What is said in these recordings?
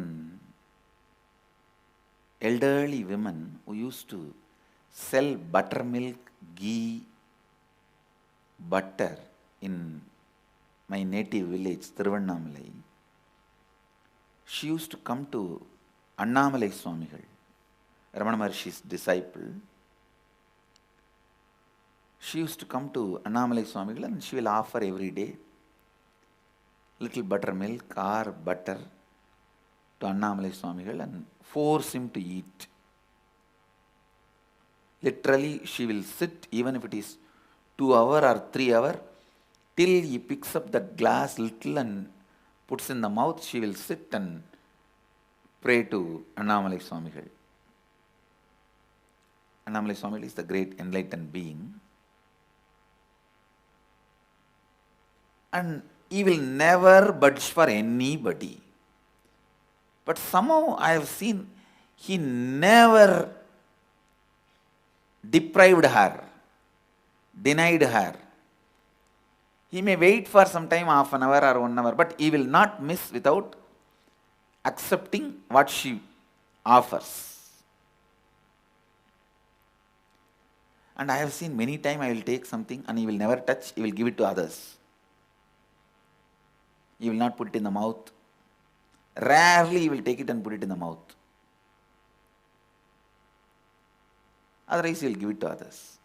certain elderly women who used to sell buttermilk, ghee, butter in my native village, Thiruvannamalai. She used to come to Leelas Swamij, Ramana Maharshi's disciple. She used to come to Leelas Swamij and she will offer every day little buttermilk or butter to Leelas Swamij and force him to eat. Literally, she will sit, even if it is 2 hours or 3 hours, till he picks up that glass little and puts in the mouth. She will sit and pray to Leelas Swamij. Leelas Swamij is the great enlightened being. And he will never budge for anybody. But somehow I have seen he never deprived her, denied her. He may wait for some time, half an hour or 1 hour, but he will not miss without accepting what she offers. And I have seen many times I will take something and he will never touch, he will give it to others. He will not put it in the mouth. Rarely he will take it and put it in the mouth. Otherwise he will give it to others.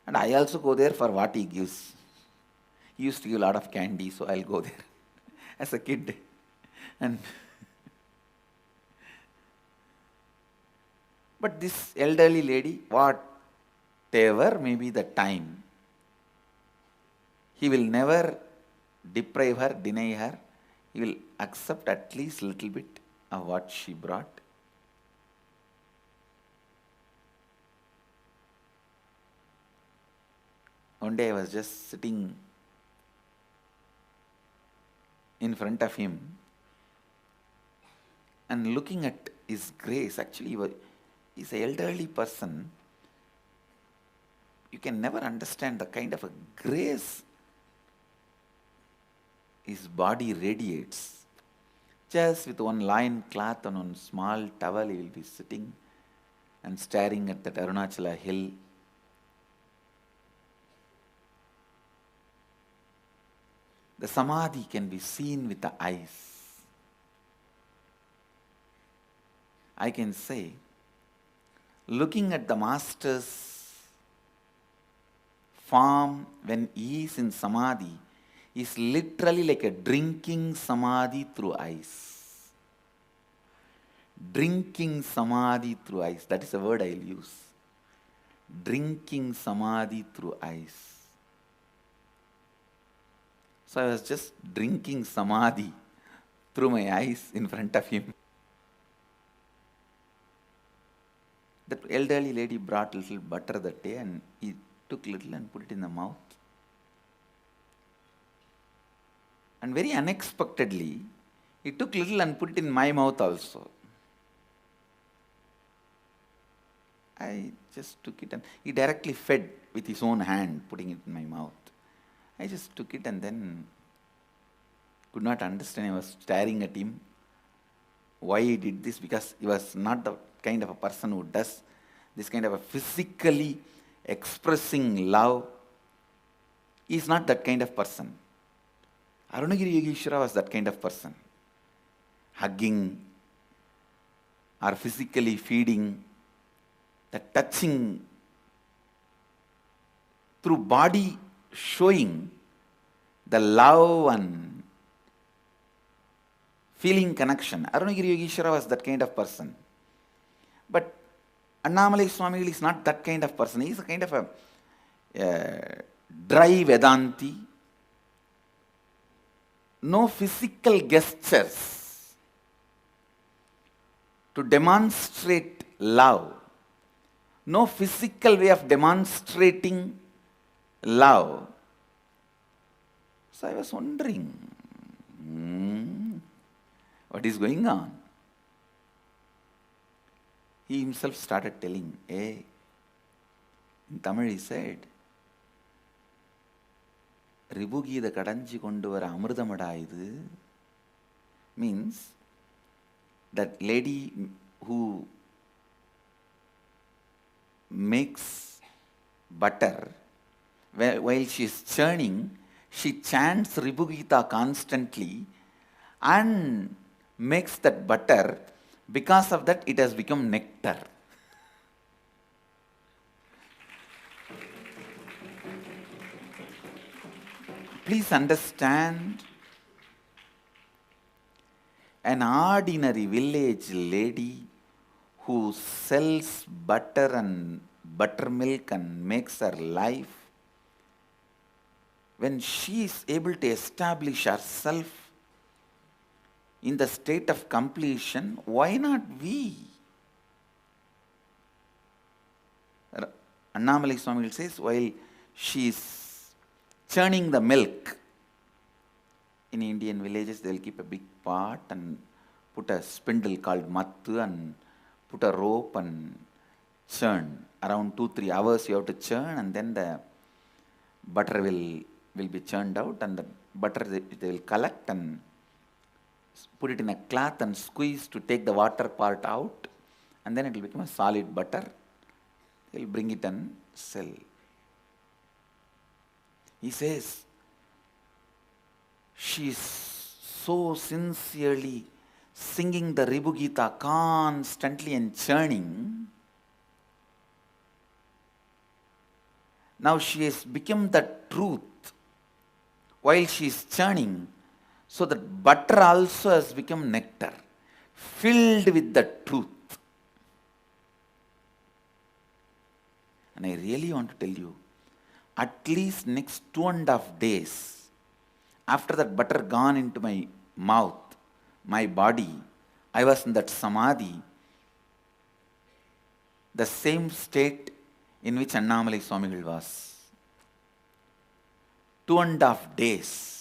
And I also go there for what he gives. He used to give a lot of candy, so I'll go there as a kid. But this elderly lady, whatever may be the time, he will never deprive her, deny her. He will accept at least a little bit of what she brought. One day I was just sitting in front of him and looking at his grace. Actually, he's an elderly person. You can never understand the kind of a grace his body radiates. Just with one loin cloth and one small towel, he will be sitting and staring at that Arunachala hill. The samadhi can be seen with the eyes. I can say, looking at the master's form when he is in samadhi is literally like a drinking samadhi through eyes. Drinking samadhi through eyes. That is the word I will use. Drinking samadhi through eyes. So I was just drinking samadhi through my eyes in front of him. That elderly lady brought little butter that day and he took little and put it in the mouth. And very unexpectedly, he took little and put it in my mouth also. I just took it and he directly fed with his own hand, putting it in my mouth. I just took it and then could not understand. I was staring at him. Why he did this? Because he was not the kind of a person who does this kind of a physically expressing love. He is not that kind of person. Arunagiri Yogeshwara was that kind of person. Hugging or physically feeding, the touching through body showing the love and feeling connection. Arunagiri Yogeshwara was that kind of person. But Leelas Swamij is not that kind of person. He is a kind of a dry Vedanti. No physical gestures to demonstrate love. No physical way of demonstrating love. So I was wondering, what is going on? He himself started telling, hey, in Tamil he said, Ribugida kadanji kondu vara amrutamada idu, means that lady who makes butter, while she is churning, she chants Ribugita constantly and makes that butter. Because of that, it has become nectar. Please understand, an ordinary village lady who sells butter and buttermilk and makes her life, when she is able to establish herself in the state of completion, why not we? Annamalai Swami says, while she is churning the milk, in Indian villages they will keep a big pot and put a spindle called mattu and put a rope and churn. Around 2-3 hours you have to churn, and then the butter will be churned out, and the butter they will collect and put it in a cloth and squeeze to take the water part out, and then it will become a solid butter. They will bring it and sell. He says, she is so sincerely singing the Ribu Gita constantly and churning. Now she has become the truth while she is churning, so that butter also has become nectar, filled with the truth. And I really want to tell you, at least next 2.5 days, after that butter gone into my mouth, my body, I was in that samadhi, the same state in which Annamalai Swamigal was. 2.5 days.